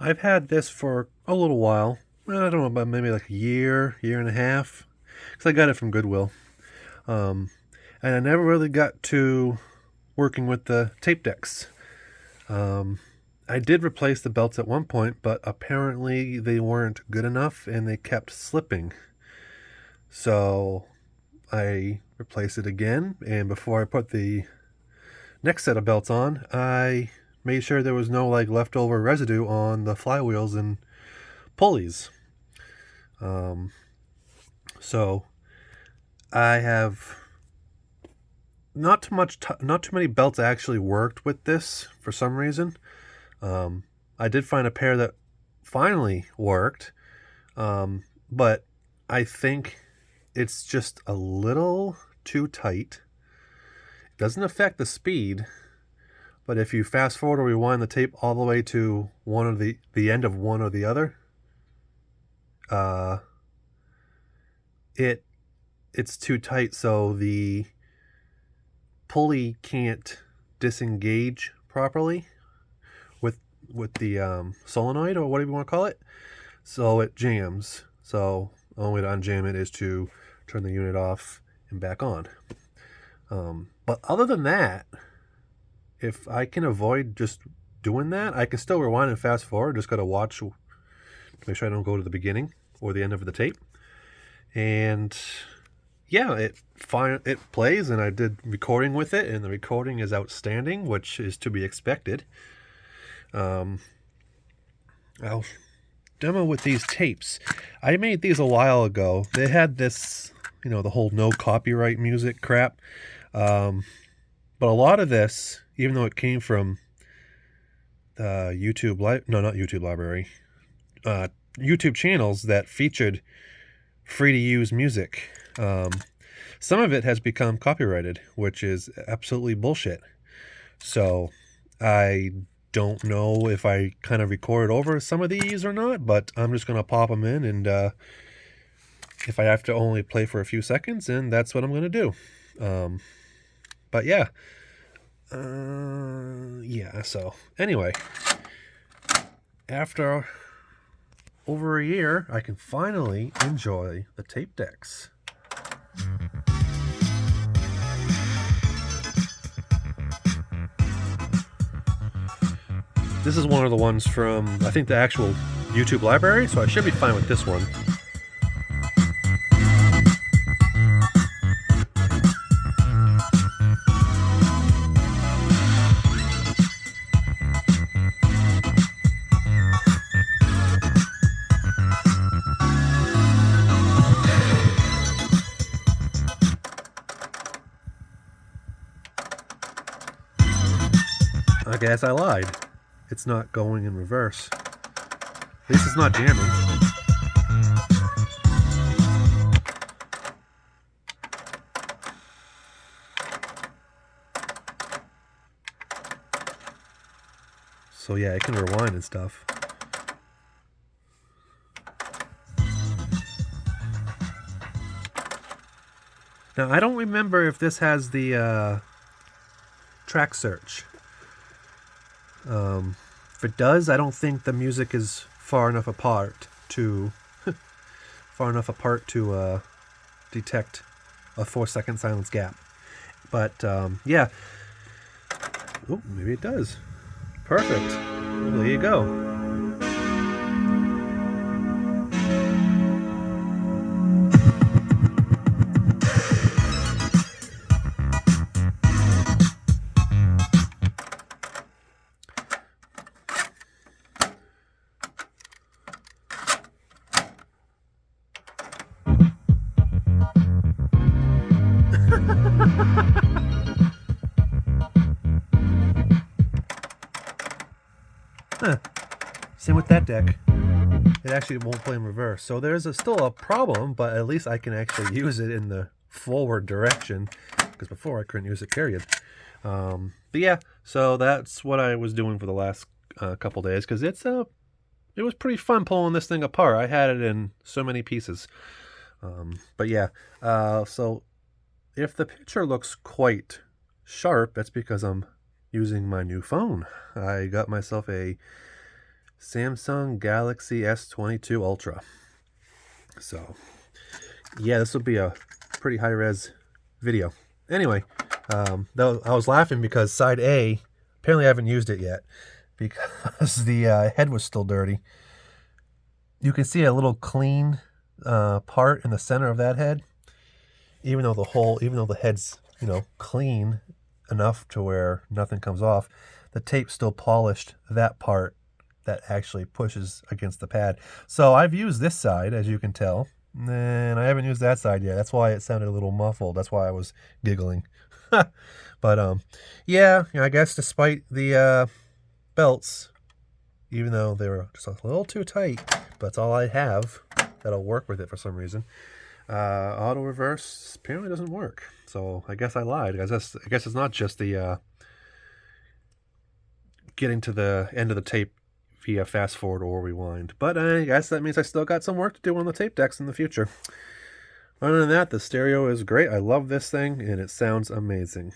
I've had this for a little while. Well, I don't know, about maybe like a year and a half. Because I got it from Goodwill. Um, and I never really got to working with the tape decks. Um, I did replace the belts at one point, but apparently they weren't good enough and they kept slipping. So I replaced it again, and before I put the next set of belts on, I made sure there was no like leftover residue on the flywheels and pulleys. Um, so I have not too many belts actually worked with this for some reason. I did find a pair that finally worked, but I think it's just a little too tight. It doesn't affect the speed, but if you fast forward or rewind the tape all the way to one of the end of one or the other, uh, it's too tight, so the pulley can't disengage properly with the solenoid or whatever you want to call it. So it jams. So the only way to unjam it is to turn the unit off and back on. But other than that, if I can avoid just doing that, I can still rewind and fast forward. Just got to watch to make sure I don't go to the beginning or the end of the tape. And yeah, it plays, and I did recording with it, and the recording is outstanding, which is to be expected. I'll demo with these tapes. I made these a while ago. They had this, the whole no copyright music crap. But a lot of this, even though it came from the not YouTube library, YouTube channels that featured free to use music. Some of it has become copyrighted, which is absolutely bullshit. So I don't know if I kind of recorded over some of these or not, but I'm just going to pop them in, and if I have to only play for a few seconds, then that's what I'm going to do. But yeah. So anyway, after over a year, I can finally enjoy the tape decks. This is one of the ones from, I think, the actual YouTube library, so I should be fine with this one. I guess I lied. It's not going in reverse. At least it's not jamming. So yeah, it can rewind and stuff. Now, I don't remember if this has the track search. If it does, I don't think the music is far enough apart to detect a 4-second silence gap. But yeah. Oh, maybe it does. Perfect. Well, there you go. Same with that deck. It actually won't play in reverse. So there's still a problem, but at least I can actually use it in the forward direction, because before I couldn't use it, period. But yeah, so that's what I was doing for the last couple days, because it was pretty fun pulling this thing apart. I had it in so many pieces. But yeah, so if the picture looks quite sharp, that's because I'm using my new phone. I got myself a Samsung Galaxy S22 Ultra. So, yeah, this will be a pretty high-res video. Anyway, though I was laughing because side A, apparently I haven't used it yet because the head was still dirty. You can see a little clean part in the center of that head, even though the head's, clean enough to where nothing comes off. The tape still polished that part that actually pushes against the pad. So I've used this side, as you can tell, and I haven't used that side yet. That's why it sounded a little muffled. That's why I was giggling. But yeah, I guess despite the belts, even though they were just a little too tight, but that's all I have that'll work with it for some reason. Auto reverse apparently doesn't work. So I guess I lied. I guess it's not just the getting to the end of the tape via fast forward or rewind. But I guess that means I still got some work to do on the tape decks in the future. Other than that, the stereo is great. I love this thing, and it sounds amazing.